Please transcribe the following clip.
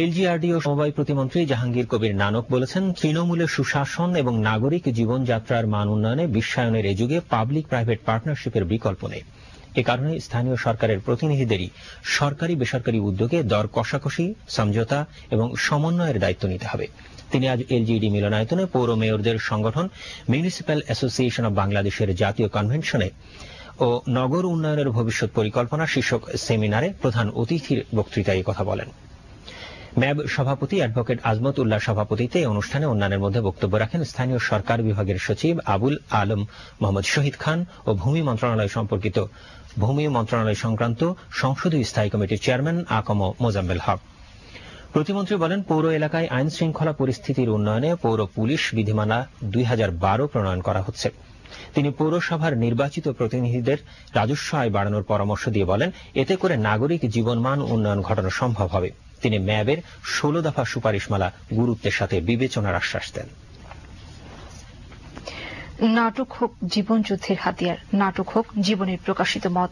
LGRD ও সমবায় প্রতিমন্ত্রী জাহাঙ্গীর কবির নানক বলেছেন, তৃণমূলের সুশাসন এবং নাগরিক জীবনযাত্রার মান উন্নয়নে বিশ্বায়নের এ যুগে পাবলিক প্রাইভেট পার্টনারশিপের বিকল্প নেই। এ কারণে স্থানীয় সরকারের প্রতিনিধিদেরই সরকারি বেসরকারি উদ্যোগে দর কষাকষি, সমঝোতা এবং সমন্বয়ের দায়িত্ব নিতে হবে। তিনি আজ এলজিইডি মিলনায়তনে পৌর মেয়রদের সংগঠন মিউনিসিপ্যাল অ্যাসোসিয়েশন অব বাংলাদেশের জাতীয় কনভেনশনে ও নগর উন্নয়নের ভবিষ্যৎ পরিকল্পনা শীর্ষক সেমিনারে প্রধান অতিথির বক্তৃতায় কথা বলেন। ম্যাব সভাপতি অ্যাডভোকেট আজমত উল্লাহ সভাপতিত্বে এই অনুষ্ঠানে অন্যান্যের মধ্যে বক্তব্য রাখেন স্থানীয় সরকার বিভাগের সচিব আবুল আলম মোহাম্মদ শহীদ খান ও ভূমি মন্ত্রণালয় সংক্রান্ত সংসদীয় স্থায়ী কমিটির চেয়ারম্যান আকম মোজাম্মেল হক। প্রতিমন্ত্রী বলেন, পৌর এলাকায় আইন শৃঙ্খলা পরিস্থিতির উন্নয়নে পৌর পুলিশ বিধিমালা 2012 প্রণয়ন করা হচ্ছে। তিনি পৌরসভার নির্বাচিত প্রতিনিধিদের রাজস্ব আয় বাড়ানোর পরামর্শ দিয়ে বলেন, এতে করে নাগরিক জীবনমান উন্নয়ন ঘটানো সম্ভব হবে। তিনি ম্যাবের 16 দফা সুপারিশমালা গুরুত্বের সাথে বিবেচনার আশ্বাস দেন। নাটক হোক জীবন যুদ্ধের হাতিয়ার, নাটক হোক জীবনের প্রকাশিত মত।